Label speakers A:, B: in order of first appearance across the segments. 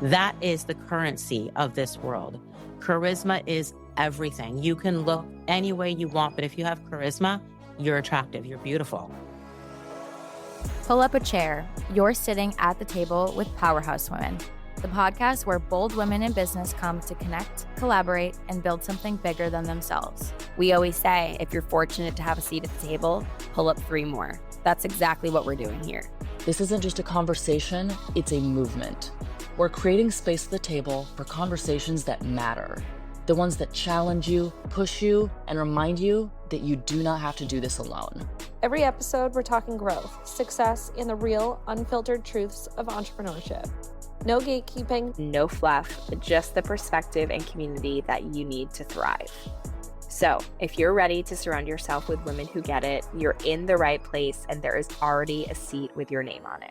A: That is the currency of this world. Charisma is everything. You can look any way you want, but if you have charisma, you're attractive, you're beautiful.
B: Pull up a chair. You're sitting at the table with Power Haus Women, the podcast where bold women in business come to connect, collaborate, and build something bigger than themselves.
C: We always say, if you're fortunate to have a seat at the table, pull up 3 more. That's exactly what we're doing here.
D: This isn't just a conversation, it's a movement. We're creating space at the table for conversations that matter. The ones that challenge you, push you, and remind you that you do not have to do this alone.
E: Every episode, we're talking growth, success, and the real, unfiltered truths of entrepreneurship. No gatekeeping.
C: No fluff, just the perspective and community that you need to thrive. So if you're ready to surround yourself with women who get it, you're in the right place, and there is already a seat with your name on it.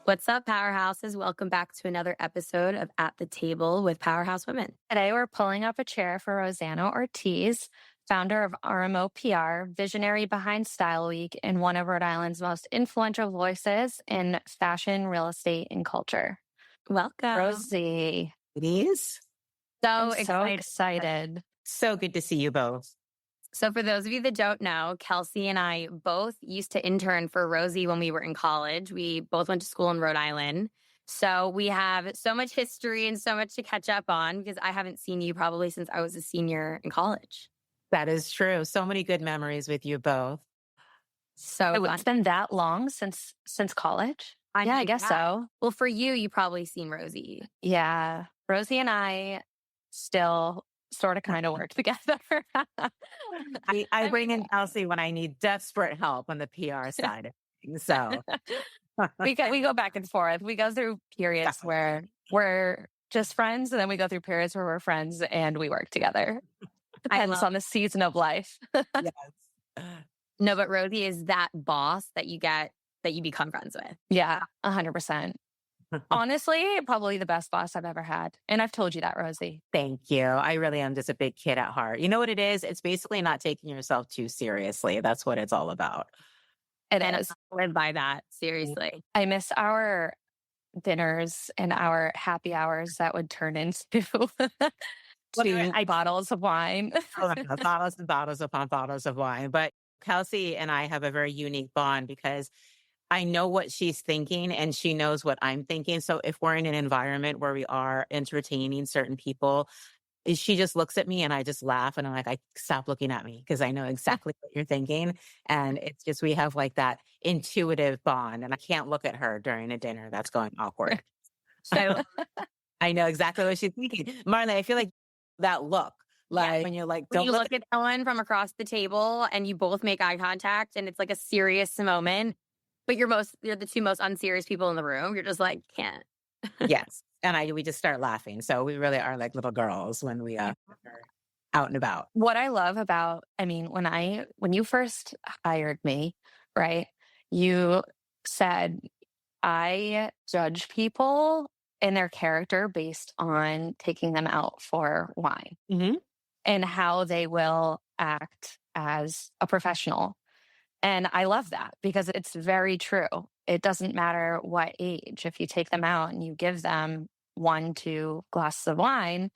C: What's up, Powerhouses? Welcome back to another episode of At the Table with Power Haus Women.
B: Today, we're pulling up a chair for Rosanna Ortiz, founder of RMOPR, visionary behind StyleWeek, and one of Rhode Island's most influential voices in fashion, real estate, and culture.
C: Welcome,
B: Rosie.
A: It is.
B: So excited.
A: So good to see you both.
C: So for those of you that don't know, Kelsey and I both used to intern for Rosie when we were in college. We both went to school in Rhode Island. So we have so much history and so much to catch up on because I haven't seen you probably since I was a senior in college.
A: That is true. So many good memories with you both.
B: So it's been that long since college? I guess so.
C: Well, for you, you probably seen Rosie.
B: Yeah. Rosie and I still sort of kind of work together.
A: I bring in Kelsey when I need desperate help on the PR side of things. So
B: we go back and forth. We go through periods where we're just friends, and then we go through periods where we're friends and we work together. Depends on the season of life.
A: Yes.
C: No, but Rosie is that boss that you become friends with.
B: Yeah, 100%. Honestly, probably the best boss I've ever had. And I've told you that, Rosie.
A: Thank you. I really am just a big kid at heart. You know what it is? It's basically not taking yourself too seriously. That's what it's all about.
B: It is.
C: Live by that. Seriously.
B: I miss our dinners and our happy hours that would turn into bottles of wine.
A: Bottles and bottles upon bottles of wine. But Kelsey and I have a very unique bond because I know what she's thinking and she knows what I'm thinking. So if we're in an environment where we are entertaining certain people, she just looks at me and I just laugh and I'm like, stop looking at me because I know exactly what you're thinking. And it's just, we have like that intuitive bond and I can't look at her during a dinner that's going awkward. So I know exactly what she's thinking. Marli, I feel like that look. Like when you're like,
C: don't look at Ellen from across the table and you both make eye contact and it's like a serious moment. But you're the two most unserious people in the room. You're just like, can't.
A: Yes. And we just start laughing. So we really are like little girls when we are out and about.
B: What I love about, when you first hired me, right? You said, I judge people and their character based on taking them out for wine and how they will act as a professional. And I love that because it's very true. It doesn't matter what age. If you take them out and you give them 1-2 glasses of wine,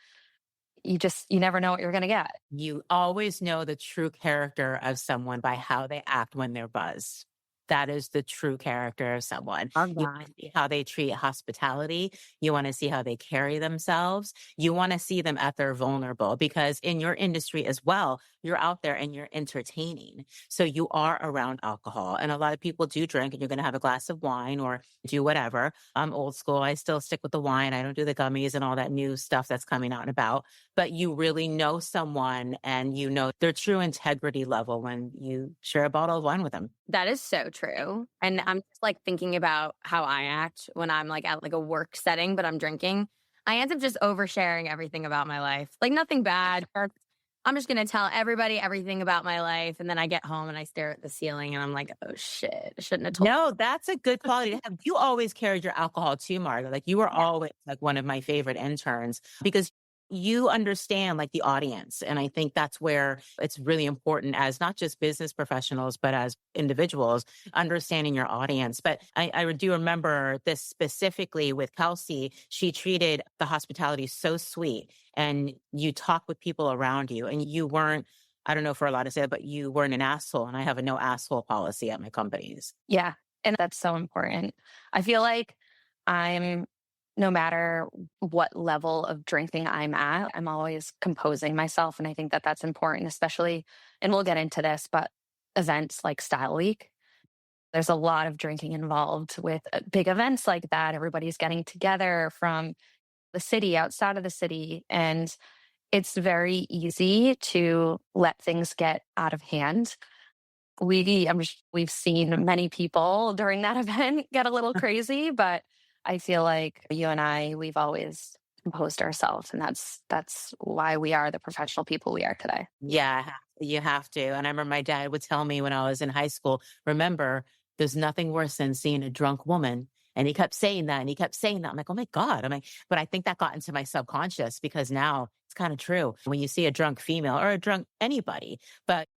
B: you never know what you're going to get.
A: You always know the true character of someone by how they act when they're buzzed. That is the true character of someone. You want to see how they treat hospitality. You want to see how they carry themselves. You want to see them at their vulnerable because in your industry as well, you're out there and you're entertaining. So you are around alcohol. And a lot of people do drink and you're going to have a glass of wine or do whatever. I'm old school. I still stick with the wine. I don't do the gummies and all that new stuff that's coming out and about. But you really know someone and you know their true integrity level when you share a bottle of wine with them.
C: That is so true. And I'm just like thinking about how I act when I'm like at like a work setting, but I'm drinking. I end up just oversharing everything about my life. Like nothing bad. I'm just going to tell everybody everything about my life. And then I get home and I stare at the ceiling and I'm like, oh shit, I shouldn't have told.
A: No, that's a good quality to have. You always carried your alcohol too, Marli. Like you were always like one of my favorite interns because you understand like the audience. And I think that's where it's really important as not just business professionals, but as individuals, understanding your audience. But I do remember this specifically with Kelsey. She treated the hospitality so sweet, and you talk with people around you, and you weren't, I don't know if we're allowed to say it, but you weren't an asshole. And I have a no asshole policy at my companies.
B: Yeah. And that's so important. I feel like no matter what level of drinking I'm at, I'm always composing myself. And I think that that's important, especially, and we'll get into this, but events like StyleWeek, there's a lot of drinking involved with big events like that. Everybody's getting together from the city, outside of the city. And it's very easy to let things get out of hand. We've seen many people during that event get a little crazy, but I feel like you and I, we've always composed ourselves, and that's why we are the professional people we are today.
A: Yeah, you have to. And I remember my dad would tell me when I was in high school, remember, there's nothing worse than seeing a drunk woman. And he kept saying that, and he kept saying that. I'm like, oh my God. But I think that got into my subconscious because now it's kind of true. When you see a drunk female or a drunk anybody, but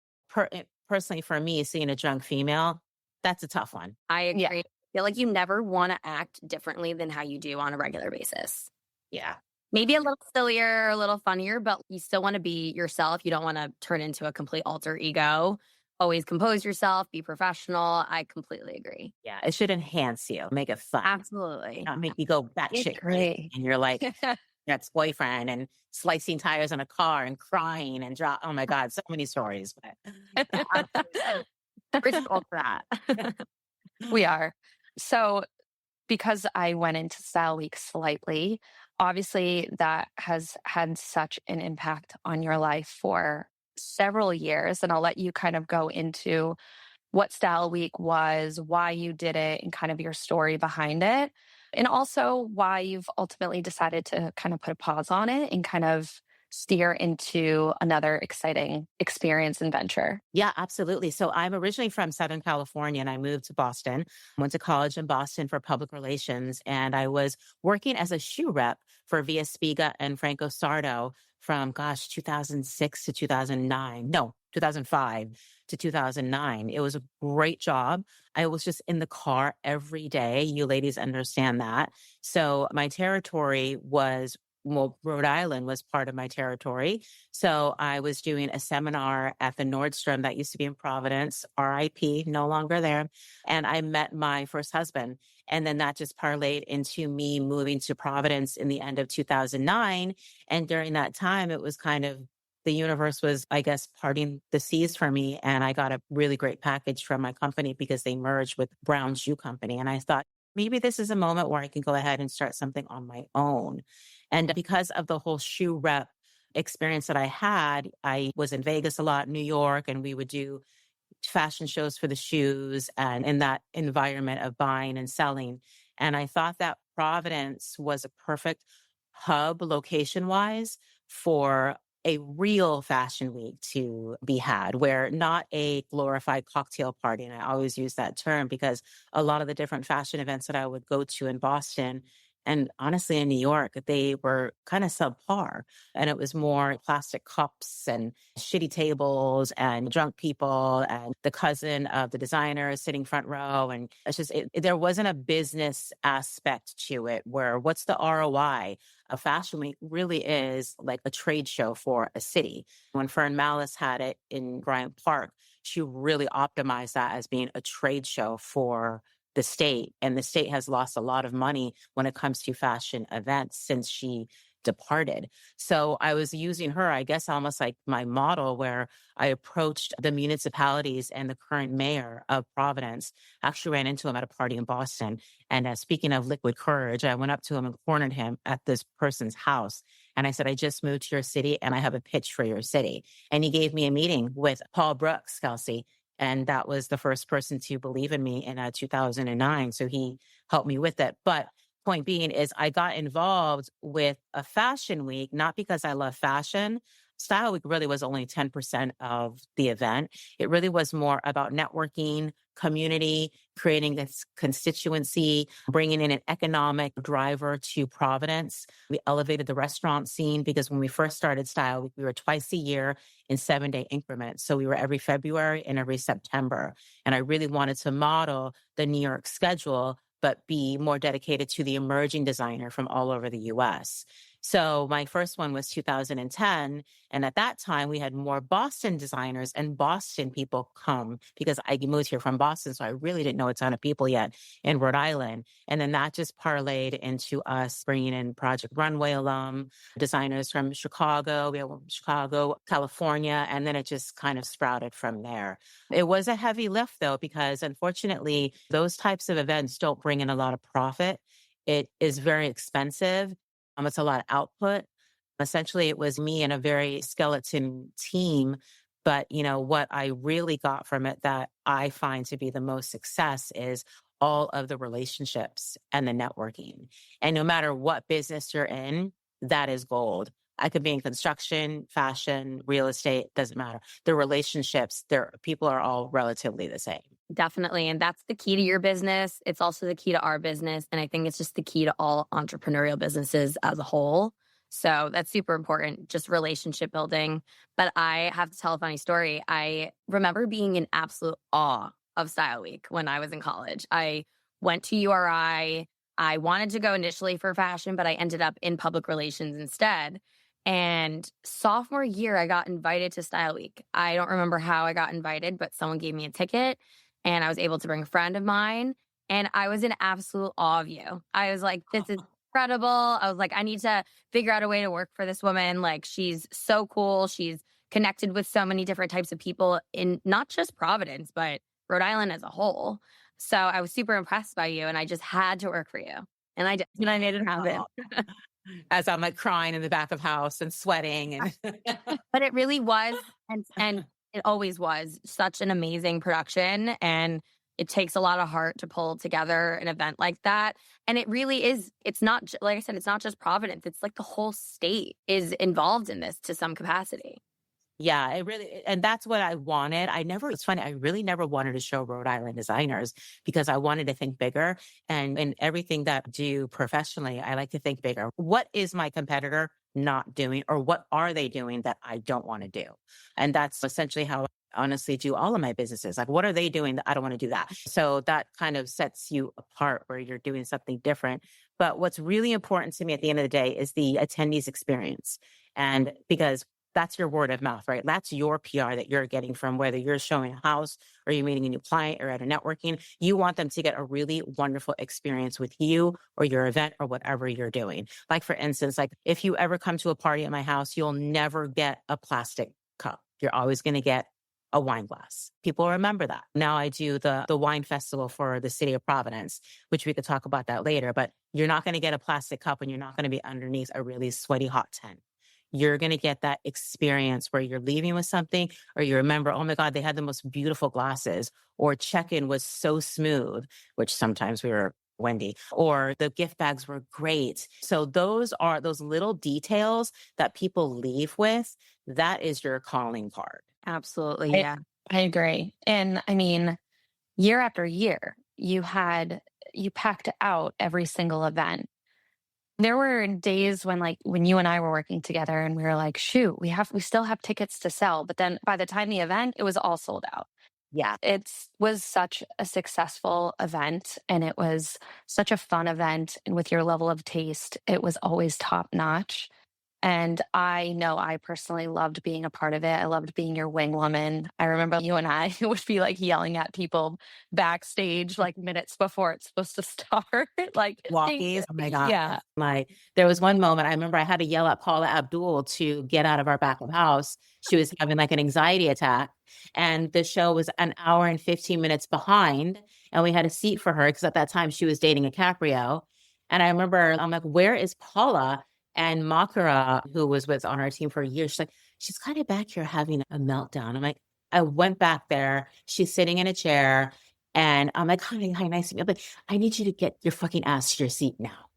A: personally for me, seeing a drunk female, that's a tough one.
F: I agree. Yeah. I feel like you never want to act differently than how you do on a regular basis.
A: Yeah.
F: Maybe a little sillier, a little funnier, but you still want to be yourself. You don't want to turn into a complete alter ego. Always compose yourself, be professional. I completely agree.
A: Yeah, it should enhance you, make it fun.
F: Absolutely.
A: Not make you go batshit crazy. And you're like your ex-boyfriend and slicing tires on a car and crying and drop. Oh my God, so many stories. But
F: we're too old for that.
B: We are. So because I went into StyleWeek slightly, obviously that has had such an impact on your life for several years. And I'll let you kind of go into what StyleWeek was, why you did it, and kind of your story behind it. And also why you've ultimately decided to kind of put a pause on it and kind of steer into another exciting experience and venture.
A: Yeah, absolutely. So I'm originally from Southern California, and I moved to Boston, went to college in Boston for public relations. And I was working as a shoe rep for Via Spiga and Franco Sardo from, 2006 to 2009. No, 2005 to 2009. It was a great job. I was just in the car every day. You ladies understand that. So my territory was, Rhode Island was part of my territory. So I was doing a seminar at the Nordstrom that used to be in Providence, RIP, no longer there. And I met my first husband. And then that just parlayed into me moving to Providence in the end of 2009. And during that time, it was kind of, the universe was, I guess, parting the seas for me. And I got a really great package from my company because they merged with Brown Shoe Company. And I thought, maybe this is a moment where I can go ahead and start something on my own. And because of the whole shoe rep experience that I had, I was in Vegas a lot, New York, and we would do fashion shows for the shoes and in that environment of buying and selling. And I thought that Providence was a perfect hub location-wise for a real fashion week to be had, where not a glorified cocktail party. And I always use that term because a lot of the different fashion events that I would go to in Boston and honestly in New York, they were kind of subpar. And it was more plastic cups and shitty tables and drunk people and the cousin of the designer sitting front row. And it's just, there wasn't a business aspect to it where what's the ROI? A fashion week really is like a trade show for a city. When Fern Malice had it in Bryant Park, she really optimized that as being a trade show for the state. And the state has lost a lot of money when it comes to fashion events since she departed. So I was using her, I guess, almost like my model, where I approached the municipalities and the current mayor of Providence. Actually ran into him at a party in Boston. And speaking of liquid courage, I went up to him and cornered him at this person's house. And I said, I just moved to your city and I have a pitch for your city. And he gave me a meeting with Paul Brooks, Kelsey. And that was the first person to believe in me in 2009. So he helped me with it. But point being is I got involved with a fashion week, not because I love fashion. StyleWeek really was only 10% of the event. It really was more about networking, community, creating this constituency, bringing in an economic driver to Providence. We elevated the restaurant scene because when we first started StyleWeek, we were twice a year in 7-day increments. So we were every February and every September. And I really wanted to model the New York schedule, but be more dedicated to the emerging designer from all over the US. So my first one was 2010. And at that time, we had more Boston designers and Boston people come because I moved here from Boston. So I really didn't know a ton of people yet in Rhode Island. And then that just parlayed into us bringing in Project Runway alum, designers from Chicago. We had one from Chicago, California, and then it just kind of sprouted from there. It was a heavy lift, though, because unfortunately, those types of events don't bring in a lot of profit. It is very expensive. It's a lot of output. Essentially, it was me and a very skeleton team. But, what I really got from it that I find to be the most success is all of the relationships and the networking. And no matter what business you're in, that is gold. I could be in construction, fashion, real estate, doesn't matter. The relationships, people are all relatively the same.
F: Definitely. And that's the key to your business. It's also the key to our business. And I think it's just the key to all entrepreneurial businesses as a whole. So that's super important, just relationship building. But I have to tell a funny story. I remember being in absolute awe of StyleWeek when I was in college. I went to URI. I wanted to go initially for fashion, but I ended up in public relations instead. And sophomore year, I got invited to StyleWeek. I don't remember how I got invited, but someone gave me a ticket and I was able to bring a friend of mine. And I was in absolute awe of you. I was like, this is incredible. I was like, I need to figure out a way to work for this woman. Like, she's so cool. She's connected with so many different types of people in not just Providence, but Rhode Island as a whole. So I was super impressed by you and I just had to work for you. And I did. And I made it happen.
A: As I'm like crying in the back of house and sweating. And
F: But it really was, and it always was, such an amazing production. And it takes a lot of heart to pull together an event like that. And it really is, it's not, like I said, it's not just Providence. It's like the whole state is involved in this to some capacity.
A: Yeah, and that's what I wanted. It's funny, I really never wanted to show Rhode Island designers because I wanted to think bigger. And in everything that I do professionally, I like to think bigger. What is my competitor not doing, or what are they doing that I don't want to do? And that's essentially how I honestly do all of my businesses. Like, what are they doing that I don't want to do that? So that kind of sets you apart where you're doing something different. But what's really important to me at the end of the day is the attendees experience. And because that's your word of mouth, right? That's your PR that you're getting from whether you're showing a house or you're meeting a new client or at a networking. You want them to get a really wonderful experience with you or your event or whatever you're doing. Like, for instance, like if you ever come to a party at my house, you'll never get a plastic cup. You're always going to get a wine glass. People remember that. Now I do the wine festival for the city of Providence, which we could talk about that later, but you're not going to get a plastic cup and you're not going to be underneath a really sweaty hot tent. You're going to get that experience where you're leaving with something, or you remember, oh my God, they had the most beautiful glasses, or check-in was so smooth, which sometimes we were Wendy, or the gift bags were great. So those are those little details that people leave with. That is your calling card.
F: Absolutely. Yeah.
B: I agree. And I mean, year after year, you packed out every single event. There were days when you and I were working together and we were like, shoot, we still have tickets to sell. But then by the time the event, it was all sold out.
A: Yeah.
B: It was such a successful event and it was such a fun event. And with your level of taste, it was always top notch. And I know I personally loved being a part of it. I loved being your wing woman. I remember you and I would be like yelling at people backstage like minutes before it's supposed to start. Like
A: walkies. Oh my God.
B: Yeah.
A: Like there was one moment I remember I had to yell at Paula Abdul to get out of our back of house. She was having like an anxiety attack and the show was an hour and 15 minutes behind. And we had a seat for her because at that time she was dating a Caprio. And I remember I'm like, where is Paula? And Makara, who was on our team for years, she's like, she's kind of back here having a meltdown. I'm like, I went back there. She's sitting in a chair. And I'm like, hi, nice to meet you. But I need you to get your fucking ass to your seat now.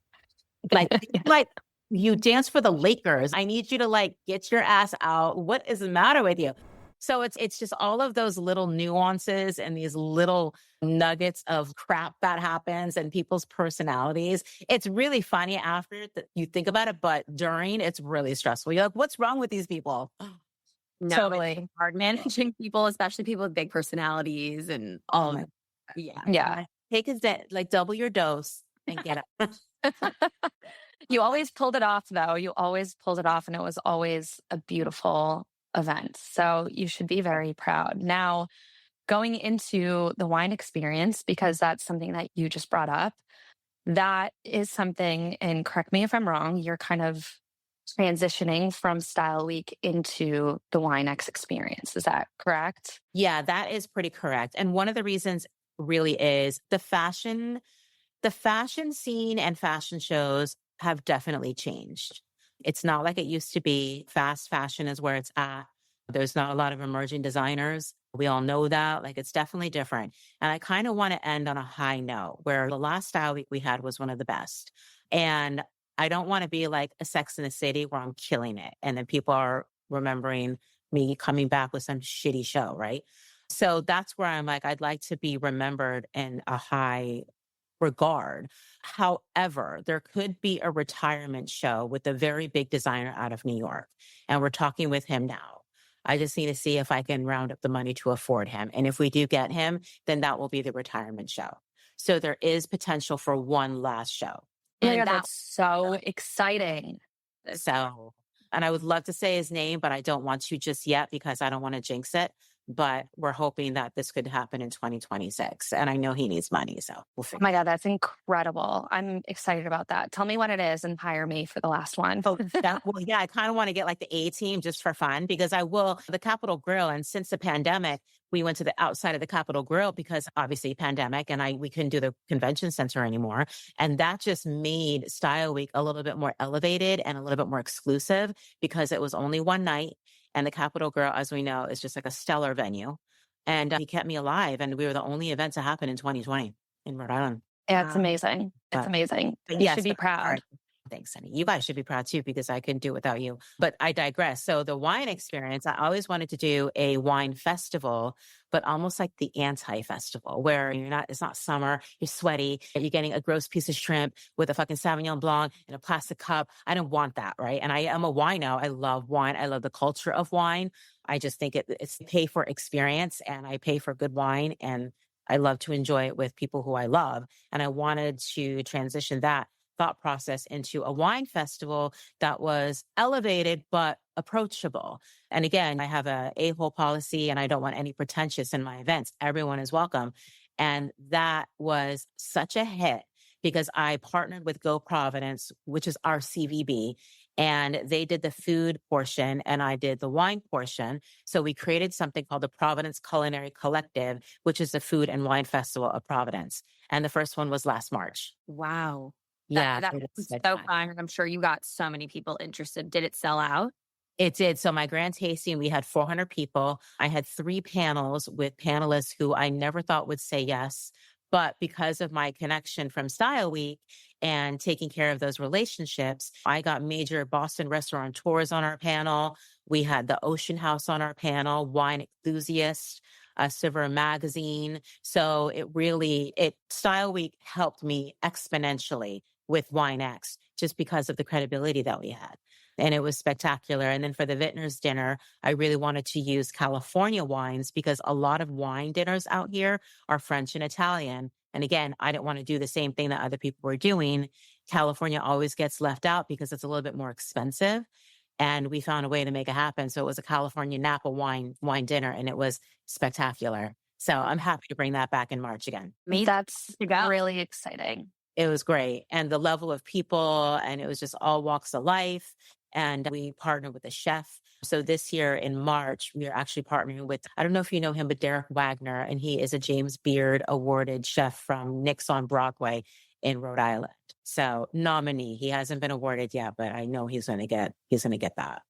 A: Like, like you dance for the Lakers. I need you to like get your ass out. What is the matter with you? So it's just all of those little nuances and these little nuggets of crap that happens and people's personalities. It's really funny after that you think about it, but during it's really stressful. You're like, what's wrong with these people?
F: No,
B: Totally.
F: it's hard managing people, especially people with big personalities and all.
A: Yeah.
B: Yeah.
A: Take like double your dose and get it.
B: You always pulled it off, though. You always pulled it off, and it was always a beautiful event. So you should be very proud. Now, going into the wine experience, because that's something that you just brought up, that is something, and correct me if I'm wrong, you're kind of transitioning from StyleWeek into the WineX experience. Is that correct?
A: Yeah, that is pretty correct. And one of the reasons really is the fashion scene and fashion shows have definitely changed. It's not like it used to be. Fast fashion is where it's at. There's not a lot of emerging designers. We all know that. Like, it's definitely different. And I kind of want to end on a high note where the last Style Week we had was one of the best. And I don't want to be like a Sex in the City where I'm killing it. And then people are remembering me coming back with some shitty show, right? So that's where I'm like, I'd like to be remembered in a high regard. However, there could be a retirement show with a very big designer out of New York. And we're talking with him now. I just need to see if I can round up the money to afford him. And if we do get him, then that will be the retirement show. So there is potential for one last show.
B: Oh my God, that's so exciting.
A: So, and I would love to say his name, but I don't want to just yet because I don't want to jinx it. But we're hoping that this could happen in 2026. And I know he needs money, so we'll
B: Oh
A: figure
B: my God, that's incredible. I'm excited about that. Tell me what it is and hire me for the last one.
A: well, yeah, I kind of want to get like the A team just for fun because the Capitol Grill. And since the pandemic, we went to the outside of the Capitol Grill because obviously pandemic and we couldn't do the convention center anymore. And that just made Style Week a little bit more elevated and a little bit more exclusive because it was only one night. And the Capitol Grill, as we know, is just like a stellar venue. And he kept me alive. And we were the only event to happen in 2020 in Rhode Island.
B: Yeah, it's amazing. It's amazing. You should be proud.
A: Thanks, honey. You guys should be proud too, because I couldn't do it without you. But I digress. So the wine experience, I always wanted to do a wine festival, but almost like the anti-festival where it's not summer, you're sweaty, you're getting a gross piece of shrimp with a fucking Sauvignon Blanc in a plastic cup. I don't want that, right? And I am a wino. I love wine. I love the culture of wine. I just think it's pay for experience and I pay for good wine and I love to enjoy it with people who I love. And I wanted to transition that thought process into a wine festival that was elevated but approachable. And again, I have a A-hole policy and I don't want any pretentious in my events. Everyone is welcome. And that was such a hit because I partnered with Go Providence, which is our CVB, and they did the food portion and I did the wine portion. So we created something called the Providence Culinary Collective, which is the food and wine festival of Providence. And the first one was last March.
F: Wow.
A: Yeah.
F: That was so fun. I'm sure you got so many people interested. Did it sell out?
A: It did. So my grand tasting, we had 400 people. I had 3 panels with panelists who I never thought would say yes. But because of my connection from Style Week and taking care of those relationships, I got major Boston restaurateurs on our panel. We had the Ocean House on our panel, wine enthusiasts, Silver Magazine. So Style Week helped me exponentially with WineX just because of the credibility that we had. And it was spectacular. And then for the Vintners dinner, I really wanted to use California wines because a lot of wine dinners out here are French and Italian. And again, I didn't want to do the same thing that other people were doing. California always gets left out because it's a little bit more expensive. And we found a way to make it happen. So it was a California Napa wine dinner and it was spectacular. So I'm happy to bring that back in March again.
B: That's really exciting.
A: It was great. And the level of people, and it was just all walks of life. And we partnered with a chef. So this year in March, we are actually partnering with, I don't know if you know him, but Derek Wagner. And he is a James Beard awarded chef from Nick's on Broadway in Rhode Island. So nominee. He hasn't been awarded yet, but I know he's going to get that.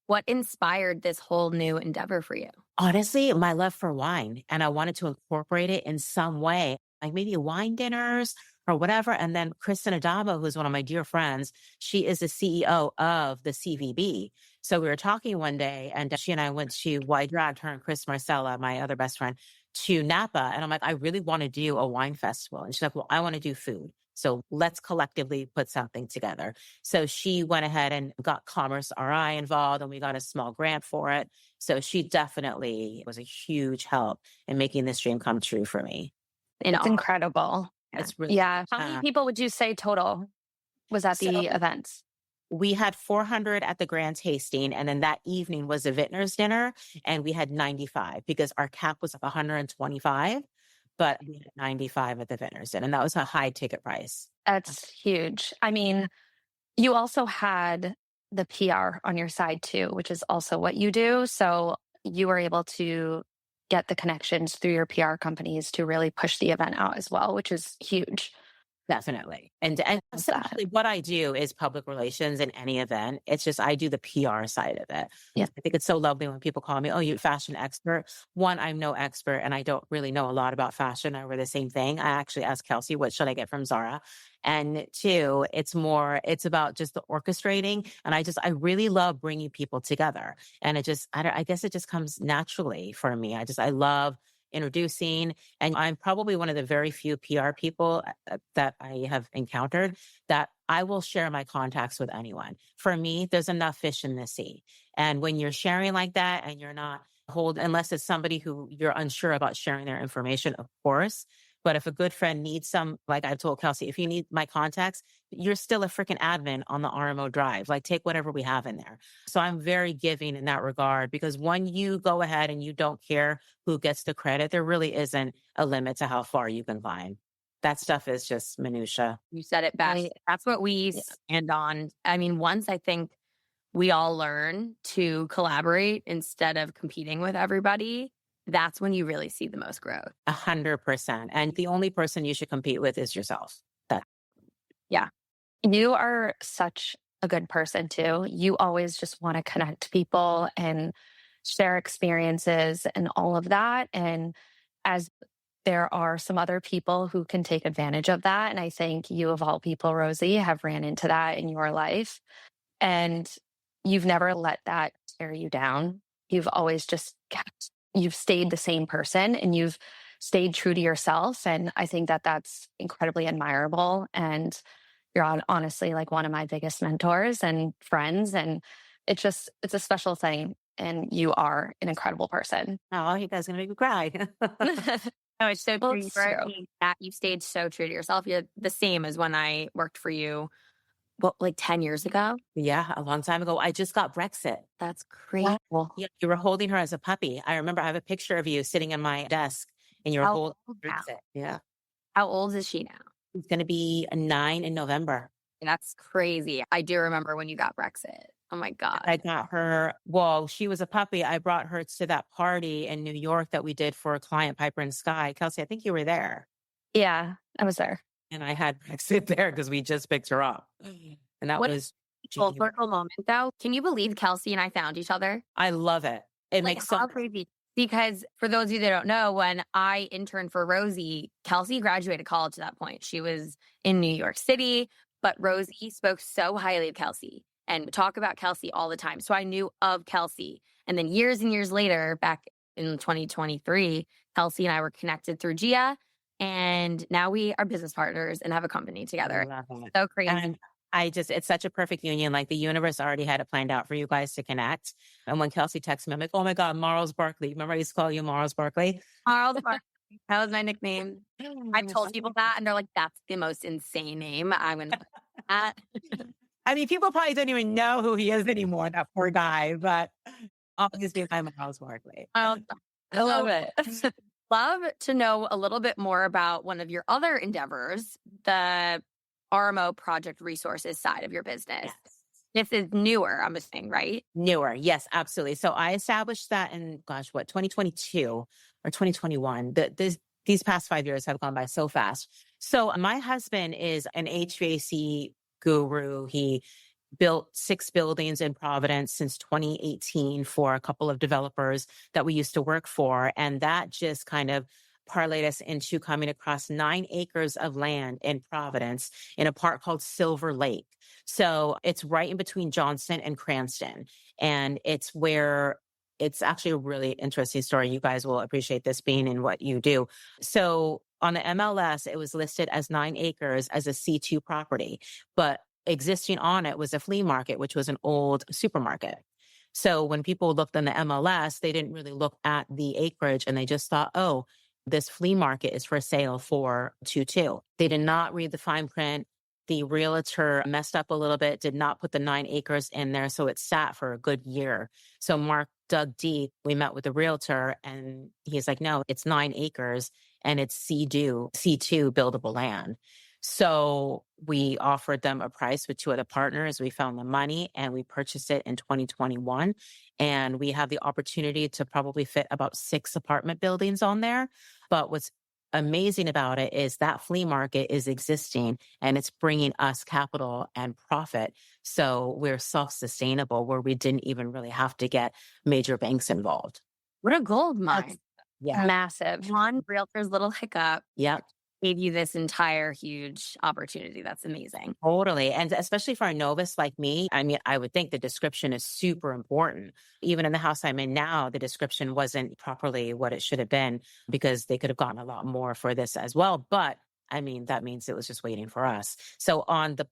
F: What inspired this whole new endeavor for you?
A: Honestly, my love for wine. And I wanted to incorporate it in some way, like maybe wine dinners or whatever. And then Kristen Adamo, who's one of my dear friends, she is the CEO of the CVB. So we were talking one day and she and I went to, well, I dragged her and Chris Marcella, my other best friend, to Napa. And I'm like, I really want to do a wine festival. And she's like, well, I want to do food. So let's collectively put something together. So she went ahead and got Commerce RI involved and we got a small grant for it. So she definitely was a huge help in making this dream come true for me.
B: It's incredible.
A: It's really,
B: How many people would you say total was at the events?
A: We had 400 at the grand tasting. And then that evening was a vintner's dinner. And we had 95 because our cap was 125. But we had 95 at the vintner's dinner. And that was a high ticket price.
B: That's huge. I mean, you also had the PR on your side too, which is also what you do. So you were able to get the connections through your PR companies to really push the event out as well, which is huge.
A: Definitely. And essentially what I do is public relations in any event. It's just, I do the PR side of it.
B: Yeah.
A: I think it's so lovely when people call me, oh, you're a fashion expert. One, I'm no expert and I don't really know a lot about fashion. I wear the same thing. I actually asked Kelsey, what should I get from Zara? And two, it's about just the orchestrating. And I really love bringing people together. And I guess it just comes naturally for me. I love introducing. And I'm probably one of the very few PR people that I have encountered that I will share my contacts with anyone. For me, there's enough fish in the sea. And when you're sharing like that and you're not unless it's somebody who you're unsure about sharing their information, of course. But if a good friend needs like I told Kelsey, if you need my contacts, you're still a freaking admin on the RMO drive. Like take whatever we have in there. So I'm very giving in that regard because when you go ahead and you don't care who gets the credit, there really isn't a limit to how far you can climb. That stuff is just minutia.
F: You said it best. That's what we stand on. I mean, once I think we all learn to collaborate instead of competing with everybody, that's when you really see the most growth.
A: 100%. And the only person you should compete with is yourself.
B: Yeah. You are such a good person too. You always just want to connect people and share experiences and all of that. And as there are some other people who can take advantage of that. And I think you of all people, Rosie, have ran into that in your life. And you've never let that tear you down. You've always just you've stayed the same person and you've stayed true to yourself. And I think that that's incredibly admirable. And you're honestly like one of my biggest mentors and friends. And it's a special thing. And you are an incredible person.
A: Oh, you guys are going to make me cry.
F: No, it's so true. That you stayed so true to yourself. You're the same as when I worked for you, like 10 years ago?
A: Yeah, a long time ago. I just got Brexit.
F: That's crazy.
A: Wow. Yeah, you were holding her as a puppy. I remember I have a picture of you sitting in my desk and you were holding Brexit. Yeah.
F: How old is she now?
A: She's going to be 9 in November.
F: That's crazy. I do remember when you got Brexit. Oh my God.
A: I got her, she was a puppy. I brought her to that party in New York that we did for a client, Piper and Sky. Kelsey, I think you were there.
B: Yeah, I was there.
A: And I had Brexit there because we just picked her up. And that was
F: full circle moment though. Can you believe Kelsey and I found each other?
A: I love it. It makes so
F: crazy. Because for those of you that don't know, when I interned for Rosie, Kelsey graduated college at that point. She was in New York City, but Rosie spoke so highly of Kelsey and talk about Kelsey all the time. So I knew of Kelsey. And then years and years later, back in 2023, Kelsey and I were connected through Gia. And now we are business partners and have a company together. So crazy.
A: And it's such a perfect union. Like the universe already had it planned out for you guys to connect. And when Kelsey texted me, I'm like, oh my God, Marls Barkley. Remember I used to call you Marls Barkley?
F: Marls Barkley. That was my nickname. I told people that and they're like, that's the most insane name. I'm going to put that.
A: I mean, people probably don't even know who he is anymore, that poor guy, but obviously I'm Marls Barkley.
F: I love it. Love to know a little bit more about one of your other endeavors, the RMO project resources side of your business.
A: Yes.
F: This is newer, I'm assuming, right?
A: Newer. Yes, absolutely. So I established that in, 2022 or 2021. These past 5 years have gone by so fast. So my husband is an HVAC guru. He built 6 buildings in Providence since 2018 for a couple of developers that we used to work for. And that just kind of parlayed us into coming across 9 acres of land in Providence in a park called Silver Lake. So it's right in between Johnston and Cranston. And it's actually a really interesting story. You guys will appreciate this being in what you do. So on the MLS, it was listed as 9 acres as a C2 property, but existing on it was a flea market, which was an old supermarket. So when people looked on the MLS, they didn't really look at the acreage and they just thought, oh, this flea market is for sale for 2.2. They did not read the fine print. The realtor messed up a little bit, did not put the 9 acres in there. So it sat for a good year. So Mark dug deep. We met with the realtor and he's like, no, it's 9 acres and it's C2 buildable land. So we offered them a price with 2 other partners. We found the money and we purchased it in 2021. And we have the opportunity to probably fit about 6 apartment buildings on there. But what's amazing about it is that flea market is existing and it's bringing us capital and profit. So we're self-sustainable where we didn't even really have to get major banks involved.
F: What a gold mine.
A: Yeah.
B: Massive.
F: One realtor's little hiccup.
A: Yep.
F: Gave you this entire huge opportunity. That's amazing.
A: Totally. And especially for a novice like me, I mean, I would think the description is super important. Even in the house I'm in now, the description wasn't properly what it should have been because they could have gotten a lot more for this as well. But I mean, that means it was just waiting for us. So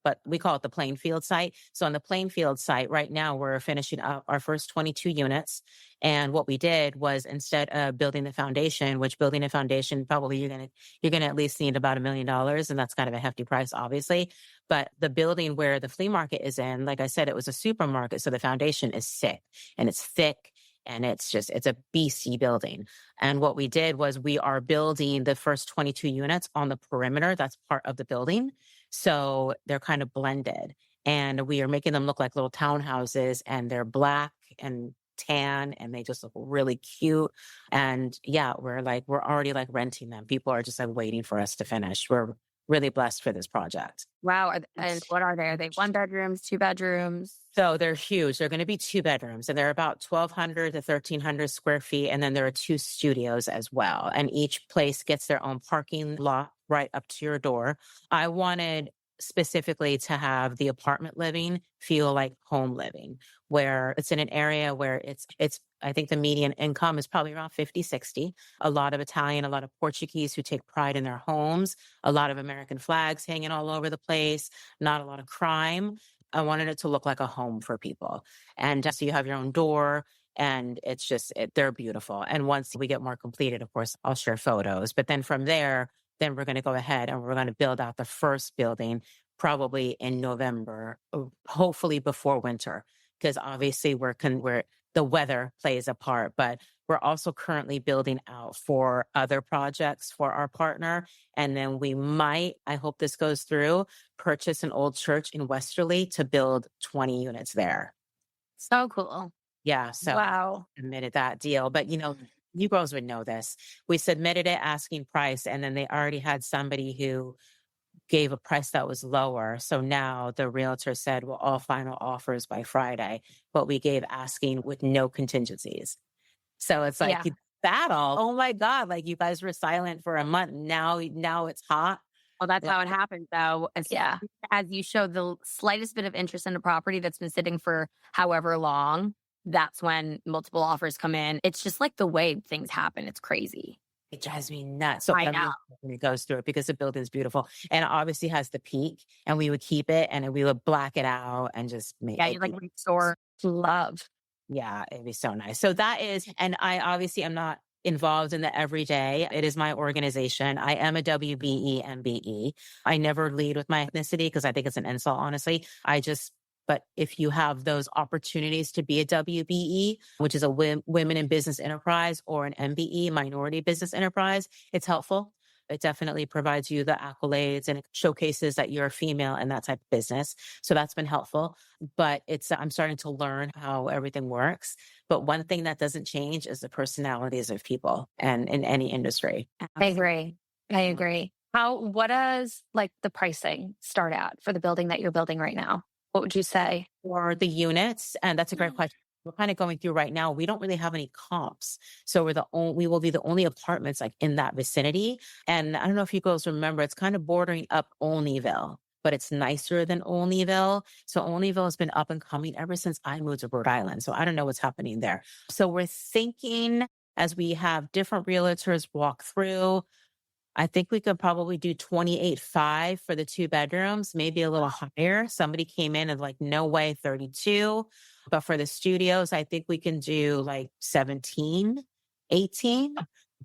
A: but we call it the Plainfield site. So on the Plainfield site right now, we're finishing up our first 22 units. And what we did was instead of building the foundation, which building a foundation, probably you're going to at least need about $1 million. And that's kind of a hefty price, obviously. But the building where the flea market is in, like I said, it was a supermarket. So the foundation is sick and it's thick. And it's a BC building. And what we did was we are building the first 22 units on the perimeter. That's part of the building. So they're kind of blended. And we are making them look like little townhouses and they're black and tan and they just look really cute. And yeah, we're already like renting them. People are just like waiting for us to finish. We're really blessed for this project.
F: Wow. And what are they? Are they 1 bedrooms, 2 bedrooms?
A: So they're huge. They're going to be 2 bedrooms and they're about 1,200 to 1,300 square feet. And then there are 2 studios as well. And each place gets their own parking lot right up to your door. I wanted specifically to have the apartment living feel like home living, where it's in an area where it's I think the median income is probably around 50, 60. A lot of Italian, a lot of Portuguese who take pride in their homes, a lot of American flags hanging all over the place, not a lot of crime. I wanted it to look like a home for people. And so you have your own door and they're beautiful. And once we get more completed, of course, I'll share photos. But then from there, then we're going to go ahead and we're going to build out the first building probably in November, hopefully before winter, because obviously the weather plays a part, but we're also currently building out for other projects for our partner. And then we might, I hope this goes through, purchase an old church in Westerly to build 20 units there.
F: So cool.
A: Yeah. So
B: wow.
A: Submitted that deal. But you girls would know this. We submitted it asking price, and then they already had somebody who gave a price that was lower. So now the realtor said, well, all final offers by Friday, but we gave asking with no contingencies. So it's like battle. Oh my God. Like you guys were silent for a month. Now it's hot.
F: Well, that's how it happens though. As you show the slightest bit of interest in a property that's been sitting for however long, that's when multiple offers come in. It's just like the way things happen. It's crazy.
A: It drives me nuts. So
F: I know.
A: It goes through it because the building is beautiful and it obviously has the peak, and we would keep it and we would black it out and just make it.
F: You like restore love.
A: Yeah, it'd be so nice. So that is, and I obviously am not involved in the everyday. It is my organization. I am a WBE MBE. I never lead with my ethnicity because I think it's an insult, honestly. But if you have those opportunities to be a WBE, which is a women in business enterprise, or an MBE, minority business enterprise, it's helpful. It definitely provides you the accolades and it showcases that you're a female in that type of business. So that's been helpful. But I'm starting to learn how everything works. But one thing that doesn't change is the personalities of people and in any industry.
B: I agree. What does like the pricing start at for the building that you're building right now? What would you say?
A: For the units, and that's a great question. we're kind of going through right now, we don't really have any comps. So we will be the only apartments like in that vicinity. And I don't know if you girls remember, it's kind of bordering up Olneyville, but it's nicer than Olneyville. So Olneyville has been up and coming ever since I moved to Rhode Island. So I don't know what's happening there. So we're thinking as we have different realtors walk through, I think we could probably do 28.5 for the 2 bedrooms, maybe a little higher. Somebody came in and like, no way, 32. But for the studios, I think we can do like 17, 18.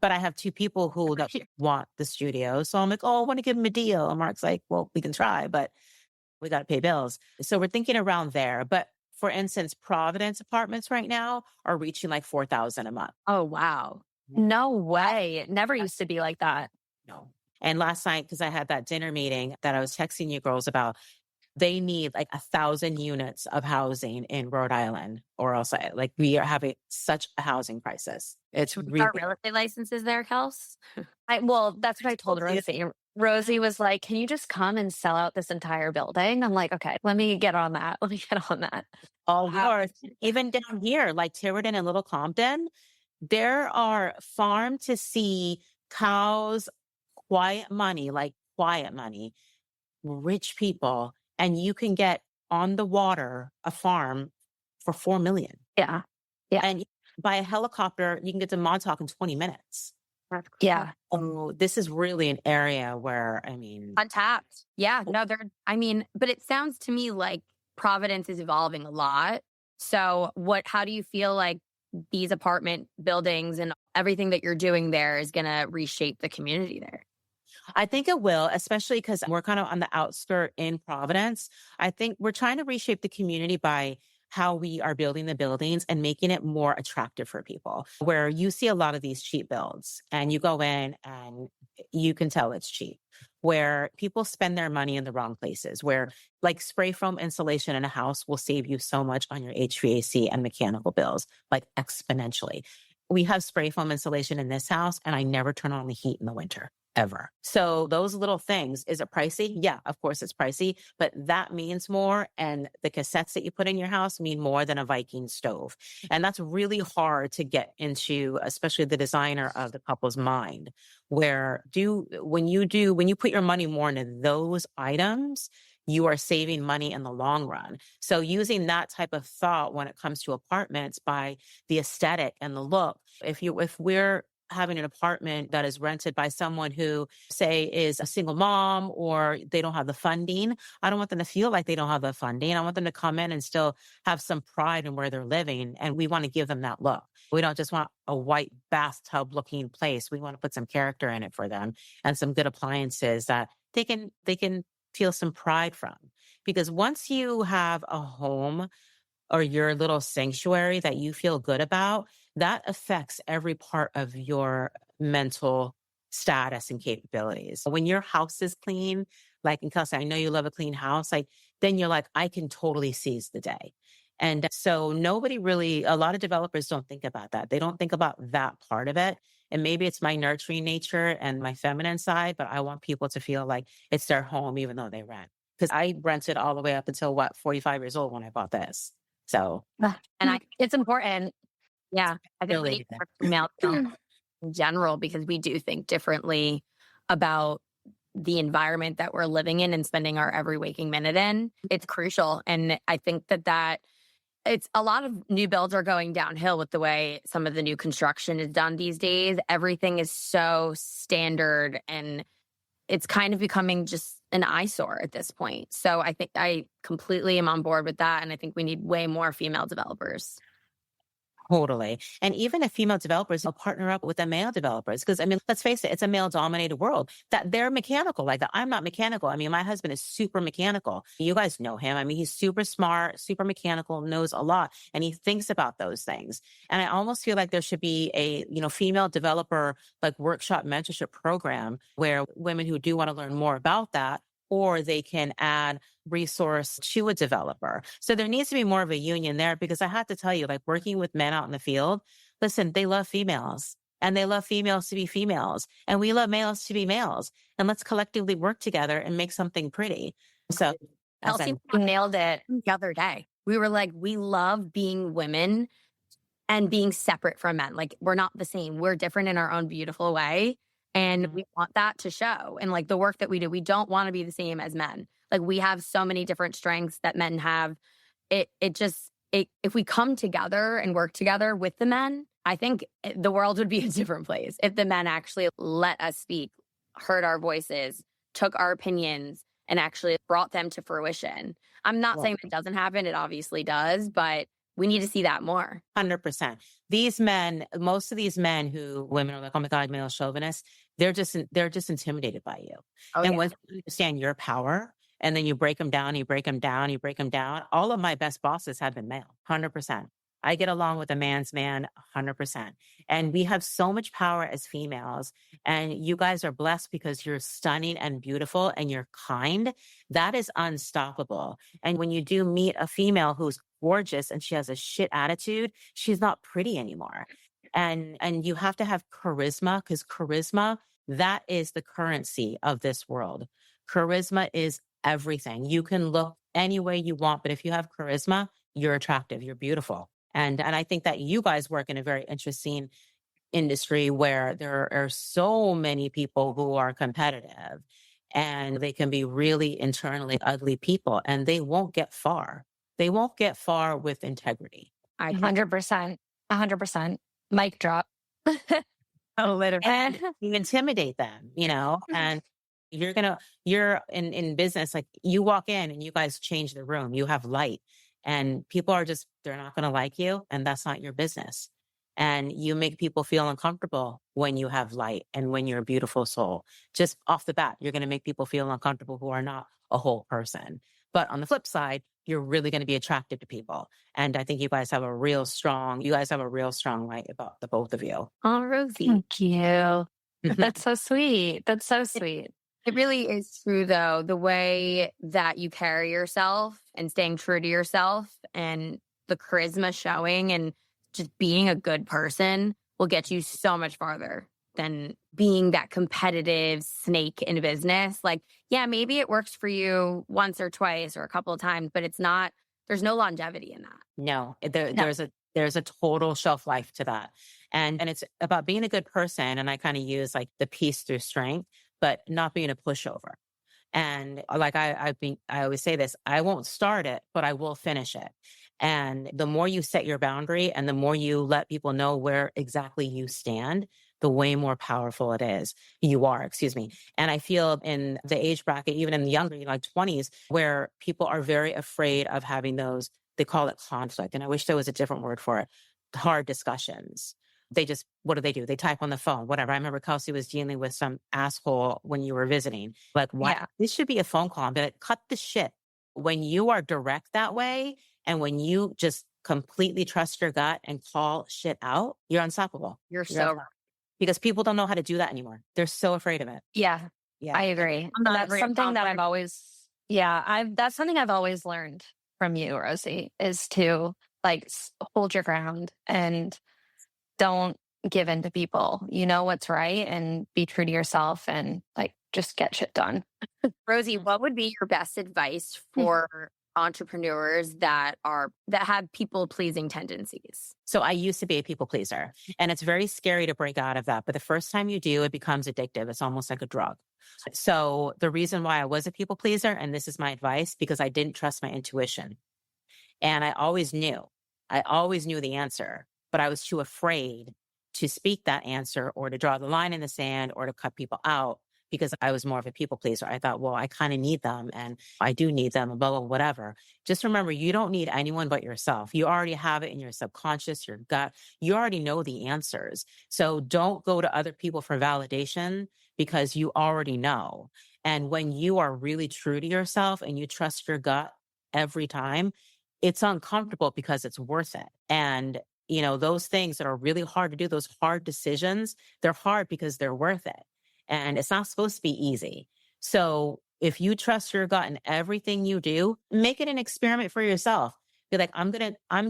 A: But I have 2 people who want the studio. So I'm like, oh, I want to give them a deal. And Mark's like, well, we can try, but we got to pay bills. So we're thinking around there. But for instance, Providence apartments right now are reaching like $4,000 a month.
B: Oh, wow. No way. It never used to be like that.
A: No. And last night, because I had that dinner meeting that I was texting you girls about, they need like 1,000 units of housing in Rhode Island, or else we are having such a housing crisis. It's really
F: Our real estate licenses there, Kels?
B: Well, that's what I told Rosie. Rosie was like, can you just come and sell out this entire building? I'm like, okay, let me get on that.
A: all yours. Even down here, like Tiverton and Little Compton, there are farm to see cows, quiet money, rich people. And you can get on the water a farm for $4 million.
B: Yeah.
A: And by a helicopter, you can get to Montauk in 20 minutes.
B: Yeah.
A: Oh, this is really an area where,
F: Untapped. Yeah. No, but it sounds to me like Providence is evolving a lot. So how do you feel like these apartment buildings and everything that you're doing there is going to reshape the community there?
A: I think it will, especially because we're kind of on the outskirt in Providence. I think we're trying to reshape the community by how we are building the buildings and making it more attractive for people, where you see a lot of these cheap builds and you go in and you can tell it's cheap, where people spend their money in the wrong places, where like spray foam insulation in a house will save you so much on your HVAC and mechanical bills, like exponentially. We have spray foam insulation in this house and I never turn on the heat in the winter. Ever. So those little things, is it pricey? Yeah, of course it's pricey, but that means more. And the cassettes that you put in your house mean more than a Viking stove. And that's really hard to get into, especially the designer of the couple's mind, where when you put your money more into those items, you are saving money in the long run. So using that type of thought when it comes to apartments by the aesthetic and the look, if we're having an apartment that is rented by someone who, say, is a single mom or they don't have the funding, I don't want them to feel like they don't have the funding. I want them to come in and still have some pride in where they're living. And we want to give them that look. We don't just want a white bathtub looking place. We want to put some character in it for them and some good appliances that they can feel some pride from. Because once you have a home or your little sanctuary that you feel good about, that affects every part of your mental status and capabilities. When your house is clean, like in Kelsey, I know you love a clean house, then you're like, I can totally seize the day. And so a lot of developers don't think about that. They don't think about that part of it. And maybe it's my nurturing nature and my feminine side, but I want people to feel like it's their home, even though they rent. Because I rented all the way up until 45 years old when I bought this. So,
F: it's important. Yeah. I think we need more female in general, because we do think differently about the environment that we're living in and spending our every waking minute in. It's crucial. And I think that it's a lot of new builds are going downhill with the way some of the new construction is done these days. Everything is so standard and it's kind of becoming just an eyesore at this point. So I think I completely am on board with that. And I think we need way more female developers.
A: Totally. And even if female developers will partner up with the male developers, because let's face it, it's a male dominated world, that they're mechanical like that. I'm not mechanical. My husband is super mechanical. You guys know him. He's super smart, super mechanical, knows a lot, and he thinks about those things. And I almost feel like there should be a, female developer like workshop mentorship program where women who do want to learn more about that, or they can add resource to a developer. So there needs to be more of a union there, because I have to tell you, like working with men out in the field, listen, they love females and they love females to be females and we love males to be males, and let's collectively work together and make something pretty. So
F: Kelsey nailed it the other day. We were like, we love being women and being separate from men. Like, we're not the same. We're different in our own beautiful way. And we want that to show. And like the work that we do, we don't want to be the same as men. Like, we have so many different strengths that men have. If we come together and work together with the men, I think the world would be a different place if the men actually let us speak, heard our voices, took our opinions, and actually brought them to fruition. I'm not saying it doesn't happen. It obviously does, but we need to see that more.
A: 100%. These men, most of these men who women are like, oh my God, male chauvinists, they're just intimidated by you. And once you understand your power, and then you break them down, you break them down, you break them down. All of my best bosses have been male, 100%. I get along with a man's man 100%. And we have so much power as females. And you guys are blessed because you're stunning and beautiful and you're kind. That is unstoppable. And when you do meet a female who's gorgeous and she has a shit attitude, she's not pretty anymore. And you have to have charisma, because charisma, that is the currency of this world. Charisma is everything. You can look any way you want, but if you have charisma, you're attractive, you're beautiful. And I think that you guys work in a very interesting industry where there are so many people who are competitive, and they can be really internally ugly people, and they won't get far. They won't get far with integrity.
B: 100%. 100%. Mic drop.
A: Oh, literally. And you intimidate them, and you're in business, like you walk in and you guys change the room, you have light, and people are they're not going to like you, and that's not your business. And you make people feel uncomfortable when you have light and when you're a beautiful soul. Just off the bat, you're going to make people feel uncomfortable who are not a whole person. But on the flip side, you're really going to be attractive to people. And I think you guys have a real strong light about the both of you.
F: Oh, Rosie.
B: Thank you. That's so sweet. That's so sweet.
F: It really is true, though, the way that you carry yourself and staying true to yourself and the charisma showing and just being a good person will get you so much farther than being that competitive snake in business. Like, yeah, maybe it works for you once or twice or a couple of times, but there's no longevity in that.
A: No, there's a total shelf life to that. And it's about being a good person. And I kind of use like the peace through strength, but not being a pushover. And like I always say this, I won't start it, but I will finish it. And the more you set your boundary and the more you let people know where exactly you stand, the way more powerful you are. And I feel in the age bracket, even in the younger, like 20s, where people are very afraid of having those, they call it conflict. And I wish there was a different word for it, hard discussions. What do? They type on the phone, whatever. I remember Kelsey was dealing with some asshole when you were visiting. Like, why? Yeah. This should be a phone call. But like, cut the shit. When you are direct that way, and when you just completely trust your gut and call shit out, you're unstoppable.
F: You're so right.
A: Because people don't know how to do that anymore. They're so afraid of it.
B: Yeah. I agree. That's something that that's something I've always learned from you, Rosie, is to like hold your ground and don't give in to people. You know what's right, and be true to yourself, and like just get shit done.
F: Rosie, what would be your best advice for entrepreneurs that have people pleasing tendencies?
A: So I used to be a people pleaser, and it's very scary to break out of that. But the first time you do, it becomes addictive. It's almost like a drug. So the reason why I was a people pleaser, and this is my advice, because I didn't trust my intuition. And I always knew the answer, but I was too afraid to speak that answer or to draw the line in the sand or to cut people out, because I was more of a people pleaser. I thought, well, I kind of need them, and I do need them, blah, blah, whatever. Just remember, you don't need anyone but yourself. You already have it in your subconscious, your gut. You already know the answers. So don't go to other people for validation, because you already know. And when you are really true to yourself and you trust your gut every time, it's uncomfortable because it's worth it. And those things that are really hard to do, those hard decisions, they're hard because they're worth it. And it's not supposed to be easy. So if you trust your gut in everything you do, make it an experiment for yourself. Be like, I'm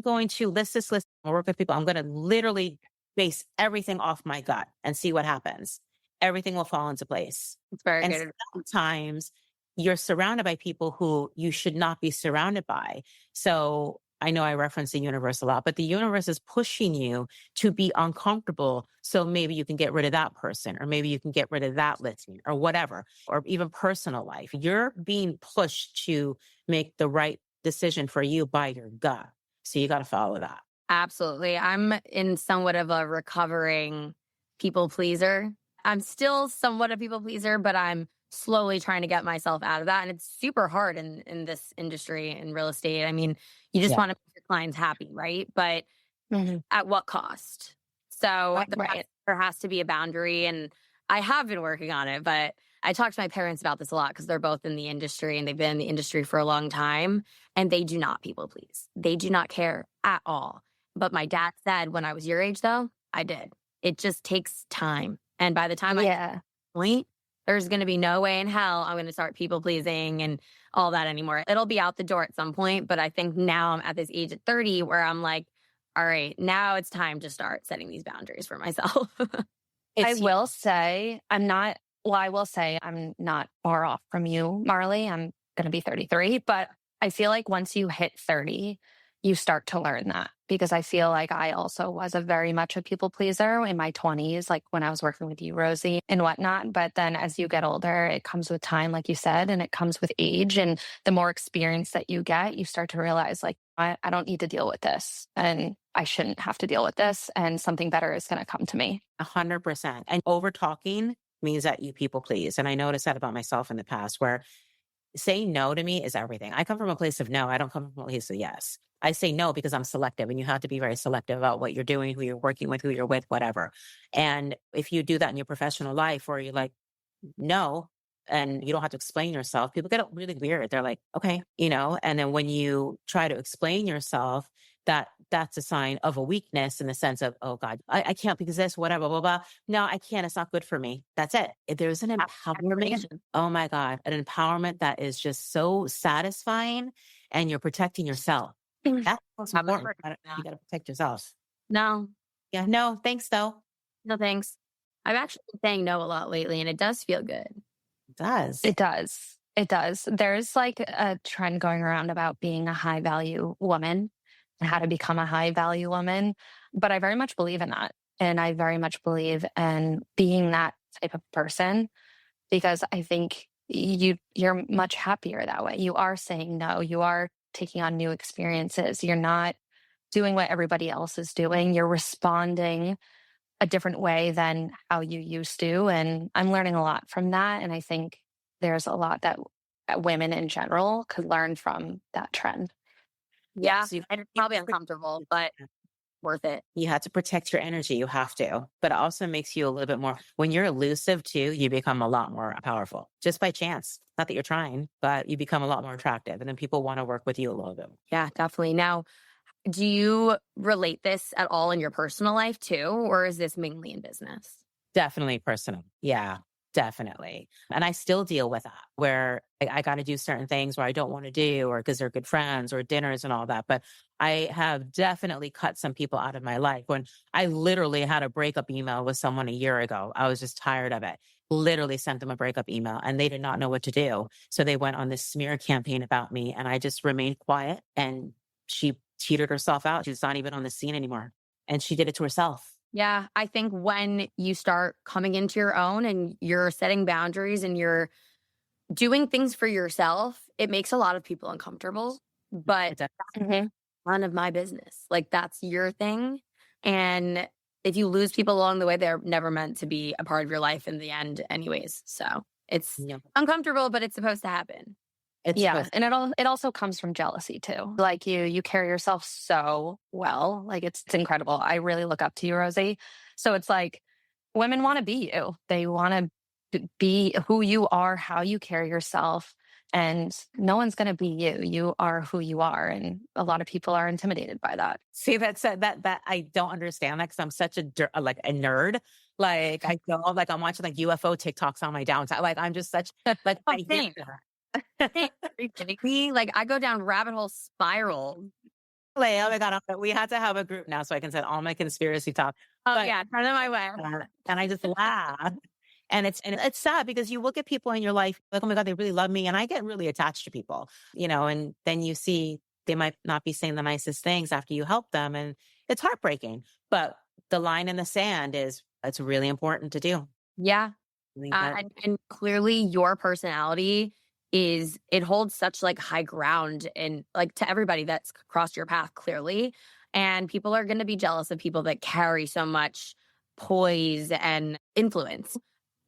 A: going to list this list. I'll work with people. I'm going to literally base everything off my gut and see what happens. Everything will fall into place.
F: It's very good.
A: Sometimes you're surrounded by people who you should not be surrounded by. So I know I reference the universe a lot, but the universe is pushing you to be uncomfortable. So maybe you can get rid of that person, or maybe you can get rid of that listing or whatever, or even personal life. You're being pushed to make the right decision for you by your gut. So you got to follow that.
F: Absolutely. I'm in somewhat of a recovering people pleaser. I'm still somewhat a people pleaser, but I'm slowly trying to get myself out of that. And it's super hard in this industry, in real estate. I mean, you just want to make your clients happy, right? But at what cost? So there has to be a boundary. And I have been working on it, but I talk to my parents about this a lot because they're both in the industry and they've been in the industry for a long time. And they do not people please. They do not care at all. But my dad said when I was your age, though, I did. It just takes time. And by the time I get to that point, there's going to be no way in hell I'm going to start people pleasing and all that anymore. It'll be out the door at some point. But I think now I'm at this age at 30 where I'm like, all right, now it's time to start setting these boundaries for myself.
B: I will say I'm not far off from you, Marli. I'm going to be 33, but I feel like once you hit 30, you start to learn that, because I feel like I also was very much a people pleaser in my 20s, like when I was working with you, Rosie, and whatnot. But then as you get older, it comes with time, like you said, and it comes with age. And the more experience that you get, you start to realize, like, I don't need to deal with this, and I shouldn't have to deal with this, and something better is going to come to me.
A: 100%. And over talking means that you people please. And I noticed that about myself in the past, where saying no to me is everything. I come from a place of no. I don't come from a place of yes. I say no because I'm selective, and you have to be very selective about what you're doing, who you're working with, who you're with, whatever. And if you do that in your professional life where you're like, no, and you don't have to explain yourself, people get really weird. They're like, okay, and then when you try to explain yourself, that's a sign of a weakness in the sense of, oh God, I can't because this, whatever, blah, blah, blah. No, I can't. It's not good for me. That's it. If there's an empowerment, oh my God, an empowerment that is just so satisfying, and you're protecting yourself. That's what's important. You got to protect yourself.
F: No.
A: Yeah. No, thanks though.
F: No, thanks. I've actually been saying no a lot lately, and it does feel good.
A: It does.
B: It does. It does. There's like a trend going around about being a high value woman and how to become a high value woman. But I very much believe in that. And I very much believe in being that type of person, because I think you're much happier that way. You are saying no. You are taking on new experiences. You're not doing what everybody else is doing. You're responding a different way than how you used to. And I'm learning a lot from that. And I think there's a lot that women in general could learn from that trend.
F: Yeah. And it's probably uncomfortable, but worth it.
A: You have to protect your energy. You have to. But it also makes you a little bit more, when you're elusive too, you become a lot more powerful just by chance. Not that you're trying, but you become a lot more attractive. And then people want to work with you a little bit.
F: Yeah, definitely. Now, do you relate this at all in your personal life too? Or is this mainly in business?
A: Definitely personal. Yeah, definitely. And I still deal with that, where I got to do certain things where I don't want to do, or because they're good friends or dinners and all that. But I have definitely cut some people out of my life. When I literally had a breakup email with someone a year ago, I was just tired of it. Literally sent them a breakup email, and they did not know what to do. So they went on this smear campaign about me, and I just remained quiet, and she cheated herself out. She's not even on the scene anymore. And she did it to herself.
F: Yeah, I think when you start coming into your own and you're setting boundaries and you're doing things for yourself, it makes a lot of people uncomfortable. But that's none of my business. Like, that's your thing. And if you lose people along the way, they're never meant to be a part of your life in the end anyways. So it's uncomfortable, but it's supposed to happen.
B: And it also comes from jealousy too. Like you carry yourself so well. Like it's incredible. I really look up to you, Rosie. So it's like women want to be you. They want to be who you are, how you carry yourself, and no one's going to be you. You are who you are, and a lot of people are intimidated by that.
A: See, that I don't understand that, because I'm such a nerd. Like I don't, like I'm watching like UFO TikToks on my downtime. Like I'm just such like
F: Are you kidding me? Like I go down rabbit hole spiral.
A: Like, oh my God, we had to have a group now so I can send all my conspiracy talk.
F: Oh yeah, turn them my way.
A: And I just laugh. And it's sad, because you look at people in your life like, oh my God, they really love me. And I get really attached to people, and then you see they might not be saying the nicest things after you help them. And it's heartbreaking. But the line in the sand is, it's really important to do.
F: Yeah. And clearly your personality it holds such like high ground and like to everybody that's crossed your path clearly. And people are going to be jealous of people that carry so much poise and influence.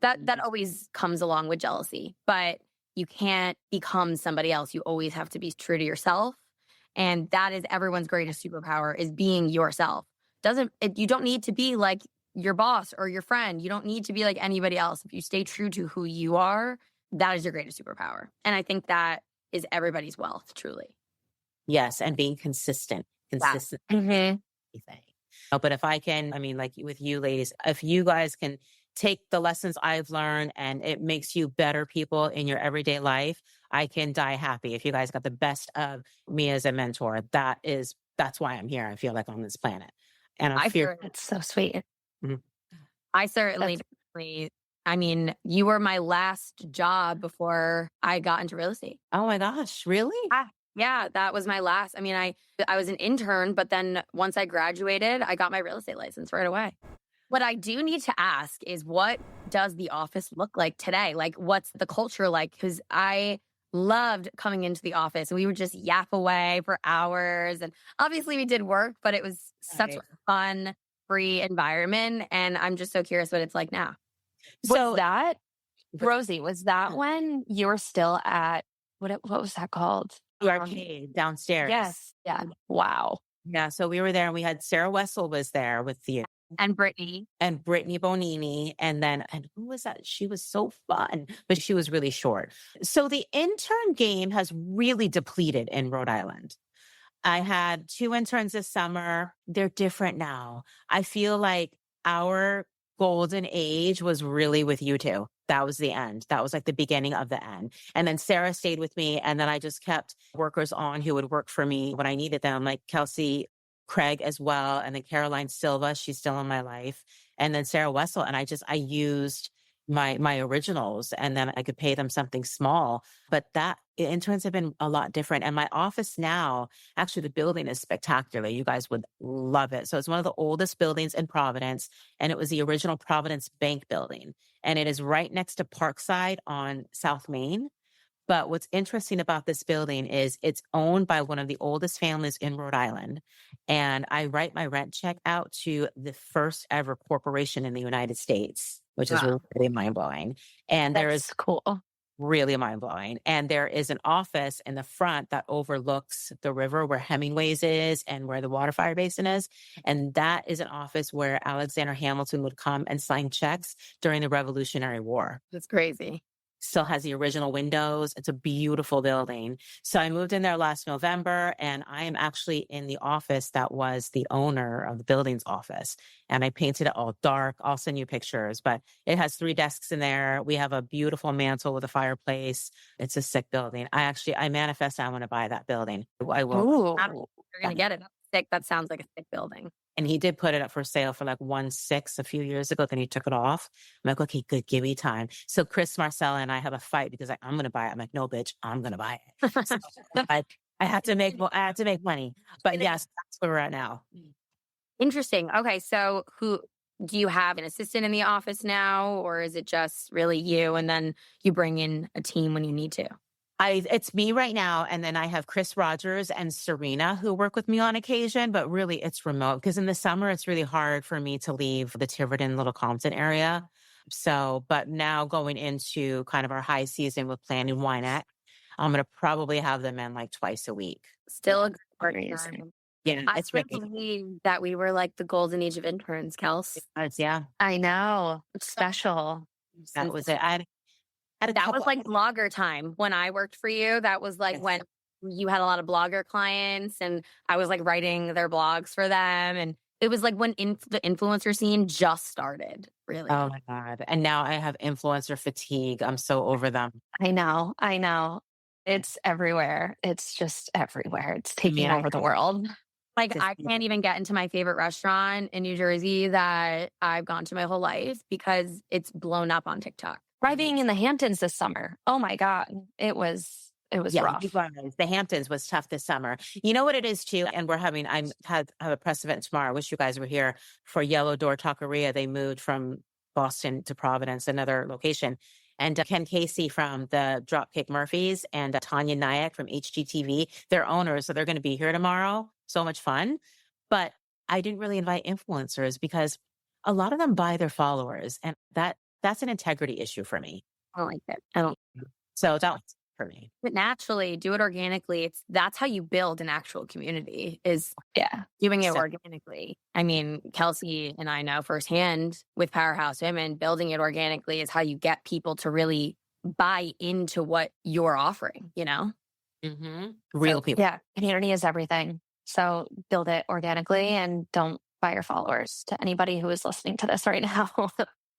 F: That always comes along with jealousy, but you can't become somebody else. You always have to be true to yourself. And that is everyone's greatest superpower, is being yourself. You don't need to be like your boss or your friend. You don't need to be like anybody else. If you stay true to who you are, that is your greatest superpower. And I think that is everybody's wealth, truly.
A: Yes. And being consistent.
F: Mm-hmm.
A: But if I can, I mean, like with you ladies, if you guys can take the lessons I've learned and it makes you better people in your everyday life, I can die happy. If you guys got the best of me as a mentor, that's why I'm here. I feel like on this planet. And I fear
B: it's so sweet.
A: Mm-hmm.
F: I certainly, I mean, you were my last job before I got into real estate.
A: Oh my gosh, really?
F: Yeah, that was my last. I mean, I was an intern, but then once I graduated, I got my real estate license right away. What I do need to ask is, what does the office look like today? Like, what's the culture like? Because I loved coming into the office and we would just yap away for hours. And obviously we did work, but it was such a fun, free environment. And I'm just so curious what it's like now.
B: So Rosie, was that when you were still at, what was that called?
A: Arcade downstairs.
B: Yes. Yeah. Wow.
A: Yeah. So we were there and we had Sarah Wessel was there with you.
F: And Brittany
A: Bonini. And who was that? She was so fun, but she was really short. So the intern game has really depleted in Rhode Island. I had 2 interns this summer. They're different now. I feel like our golden age was really with you two. That was the end. That was like the beginning of the end. And then Sarah stayed with me. And then I just kept workers on who would work for me when I needed them, like Kelsey, Craig as well. And then Caroline Silva, she's still in my life. And then Sarah Wessel. And I used my originals, and then I could pay them something small. But interns have been a lot different. And my office now, actually the building is spectacular. You guys would love it. So it's one of the oldest buildings in Providence, and it was the original Providence Bank building. And it is right next to Parkside on South Main. But what's interesting about this building is it's owned by one of the oldest families in Rhode Island. And I write my rent check out to the first ever corporation in the United States, which is really mind-blowing. And there is
B: cool.
A: Really mind-blowing. And there is an office in the front that overlooks the river where Hemingway's is and where the water fire basin is. And that is an office where Alexander Hamilton would come and sign checks during the Revolutionary War.
F: That's crazy.
A: Still has the original windows. It's a beautiful building. So I moved in there last November, and I am actually in the office that was the owner of the building's office. And I painted it all dark. I'll send you pictures, but it has 3 desks in there. We have a beautiful mantle with a fireplace. It's a sick building. I manifest I want to buy that building. I will.
F: Ooh, you're going to get it. That's sick. That sounds like a sick building.
A: And he did put it up for sale for like 1.6 a few years ago. Then he took it off. I'm like, okay, good. Give me time. So Chris Marcella and I have a fight because I'm going to buy it. I'm like, no, bitch, I'm going to buy it. So, I have to make money. But yes, that's where we're at now.
F: Interesting. Okay. So do you have an assistant in the office now, or is it just really you? And then you bring in a team when you need to?
A: It's me right now. And then I have Chris Rogers and Serena who work with me on occasion, but really it's remote because in the summer, it's really hard for me to leave the Tiverton, Little Compton area. So, but now going into kind of our high season with planning Wynette, I'm going to probably have them in like twice a week.
F: Still a great time.
A: Yeah,
F: I can't believe that we were like the golden age of interns, Kels.
A: Yeah.
B: I know. It's special.
A: That was it.
F: That was like blogger time when I worked for you. That was like when you had a lot of blogger clients and I was like writing their blogs for them. And it was like when the influencer scene just started, really.
A: Oh my God. And now I have influencer fatigue. I'm so over them.
B: I know. It's everywhere. It's just everywhere. It's taking over the world.
F: Like I can't even get into my favorite restaurant in New Jersey that I've gone to my whole life because it's blown up on TikTok.
B: Try being in the Hamptons this summer. Oh my God. It was It was
A: Yeah,
B: rough.
A: the Hamptons was tough this summer. You know what it is too? And I have a press event tomorrow. I wish you guys were here for Yellow Door Taqueria. They moved from Boston to Providence, another location. And Ken Casey from the Dropkick Murphys and Tanya Nyack from HGTV, they're owners. So they're going to be here tomorrow. So much fun. But I didn't really invite influencers because a lot of them buy their followers. And that's an integrity issue for me.
F: I don't like it. I don't.
A: So that's for me.
F: But naturally, do it organically. That's how you build an actual community, is doing it organically. I mean, Kelsey and I know firsthand with Power Haus Women, building it organically is how you get people to really buy into what you're offering, you know?
A: Mm-hmm. Real people.
B: Yeah, community is everything. So build it organically and don't buy your followers to anybody who is listening to this right now.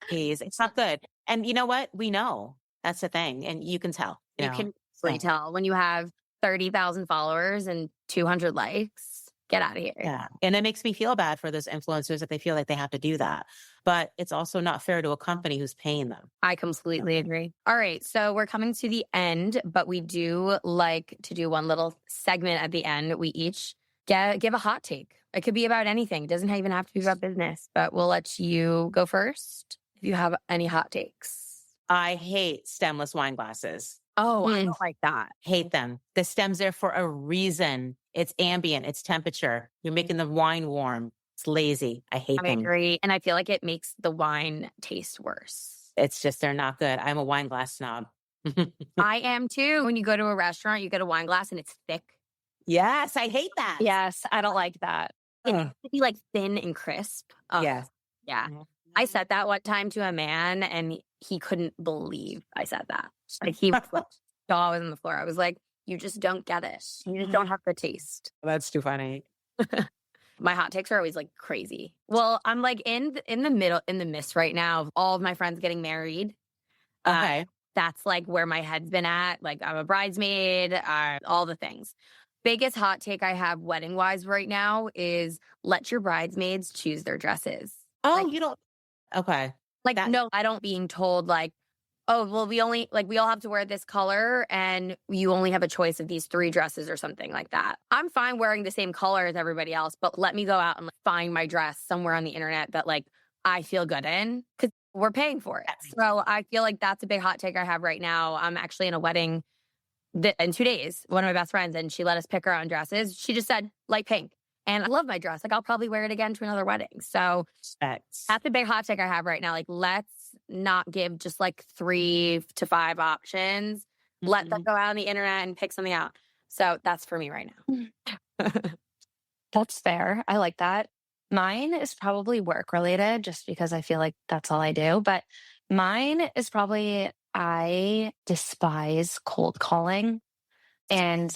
A: Please, it's not good. And you know what? We know. That's the thing. And you can tell.
F: You can tell when you have 30,000 followers and 200 likes. Get out of here.
A: Yeah. And it makes me feel bad for those influencers that they feel like they have to do that. But it's also not fair to a company who's paying them.
F: I completely agree. All right. So we're coming to the end, but we do like to do one little segment at the end. We each give a hot take. It could be about anything. It doesn't even have to be about business, but we'll let you go first if you have any hot takes.
A: I hate stemless wine glasses.
F: Oh, I don't like that.
A: Hate them. The stem's there for a reason. It's ambient. It's temperature. You're making the wine warm. It's lazy. I hate them.
F: I agree. And I feel like it makes the wine taste worse.
A: It's just, they're not good. I'm a wine glass snob.
F: I am too. When you go to a restaurant, you get a wine glass and it's thick.
A: Yes, I hate that.
B: Yes, I don't like that.
F: It needs to be like thin and crisp.
A: Yes.
F: Yeah. I said that one time to a man and he couldn't believe I said that. Like he jaw was on the floor. I was like, you just don't get it. You just don't have the taste.
A: That's too funny.
F: My hot takes are always like crazy. Well, I'm like in the midst right now of all of my friends getting married.
A: Okay.
F: That's like where my head's been at. Like I'm a bridesmaid, all the things. Biggest hot take I have wedding wise right now is let your bridesmaids choose their dresses.
A: Oh,
F: like,
A: you don't. Okay.
F: Like, no, I don't being told like, oh, well, we all have to wear this color and you only have a choice of these 3 dresses or something like that. I'm fine wearing the same color as everybody else, but let me go out and find my dress somewhere on the internet that like I feel good in because we're paying for it. So I feel like that's a big hot take I have right now. I'm actually in a wedding in 2 days, one of my best friends, and she let us pick our own dresses. She just said light pink. And I love my dress. Like, I'll probably wear it again to another wedding. So that's a big hot take I have right now. Like, let's not give just like 3 to 5 options. Mm-hmm. Let them go out on the internet and pick something out. So that's for me right now.
B: That's fair. I like that. Mine is probably work related just because I feel like that's all I do. But mine is probably I despise cold calling. And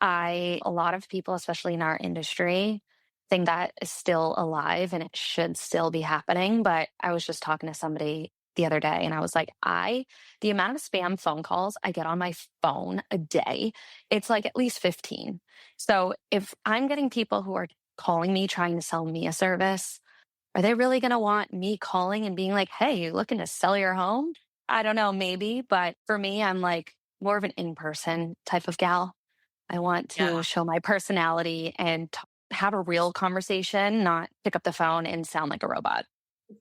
B: a lot of people, especially in our industry, think that is still alive and it should still be happening. But I was just talking to somebody the other day and I was like, the amount of spam phone calls I get on my phone a day, it's like at least 15. So if I'm getting people who are calling me, trying to sell me a service, are they really going to want me calling and being like, hey, you looking to sell your home? I don't know, maybe. But for me, I'm like more of an in-person type of gal. I want to show my personality and have a real conversation, not pick up the phone and sound like a robot.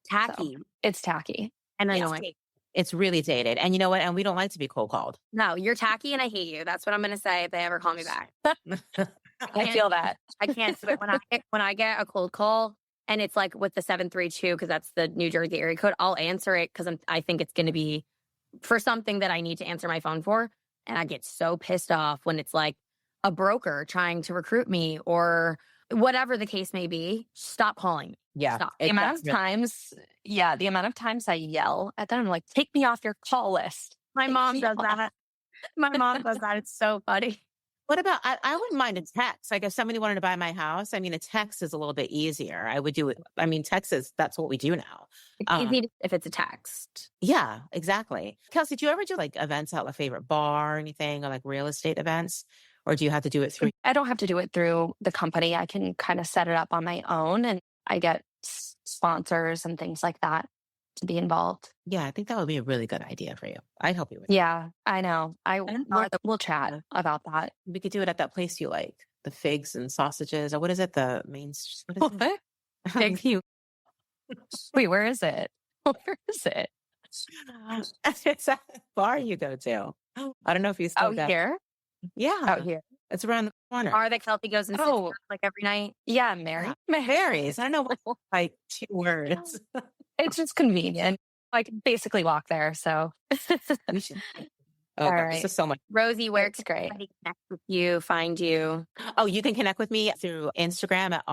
F: Tacky.
B: So, it's tacky.
F: And annoying.
A: It's really dated. And you know what? And we don't like to be cold called.
F: No, you're tacky and I hate you. That's what I'm going to say if they ever call me back.
B: I feel that.
F: I can't. When I get a cold call and it's like with the 732, because that's the New Jersey area code, I'll answer it because I think it's going to be for something that I need to answer my phone for. And I get so pissed off when it's like a broker trying to recruit me or whatever the case may be. Stop calling me.
A: Yeah.
F: Stop.
B: The amount of times I yell at them, I'm like, take me off your call list.
F: My mom does that. My mom does that. It's so funny.
A: What about, I wouldn't mind a text. Like if somebody wanted to buy my house, I mean, a text is a little bit easier. I would do it. I mean, that's what we do now.
F: It's easy if it's a text.
A: Yeah, exactly. Kelsey, do you ever do like events at a favorite bar or anything, or like real estate events? Or do you have to do it through?
B: I don't have to do it through the company. I can kind of set it up on my own and I get sponsors and things like that to be involved.
A: Yeah, I think that would be a really good idea for you. I'd help you with it.
B: Yeah, I know. We'll chat about that.
A: We could do it at that place you like, the figs and sausages, or what is it? The main, what is it?
B: Thank you. Wait, where is it? Where is it?
A: It's a bar you go to. I don't know if you still go.
B: Here?
A: Yeah.
B: Out here.
A: It's around the corner.
F: Bar that Kelsey goes and sits down, like every night.
B: Yeah, Mary.
A: Mary's. I know what, like 2 words.
B: It's just convenient. I can basically walk there. So
A: We should.
B: All
A: Okay,
B: right.
A: this is so much.
F: Rosie, where
B: It's great.
F: can somebody connect with you, find you?
A: Oh, you can connect with me through Instagram at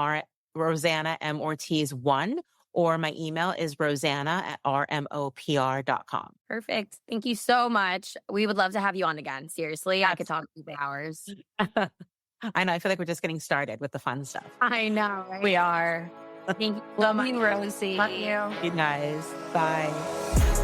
A: Rosanna M. Ortiz 1, or my email is rosanna@rmopr.com.
F: Perfect. Thank you so much. We would love to have you on again. Seriously, I could talk to you for hours.
A: I know. I feel like we're just getting started with the fun stuff.
F: I know. Right?
B: We are.
F: Thank you so
B: Love
F: much.
B: you, Rosie.
F: Love you.
A: You guys. Bye.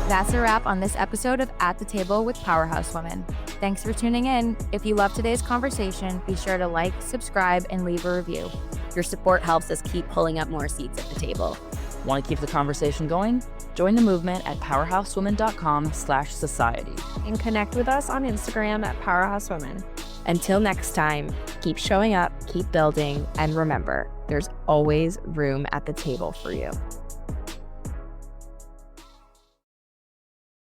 G: That's a wrap on this episode of At the Table with Power Haus Women. Thanks for tuning in. If you loved today's conversation, be sure to like, subscribe, and leave a review.
F: Your support helps us keep pulling up more seats at the table.
D: Want to keep the conversation going? Join the movement at powerhouswomen.com/society.
E: And connect with us on Instagram at Power Haus Women.
C: Until next time, keep showing up, keep building, and remember, there's always room at the table for you.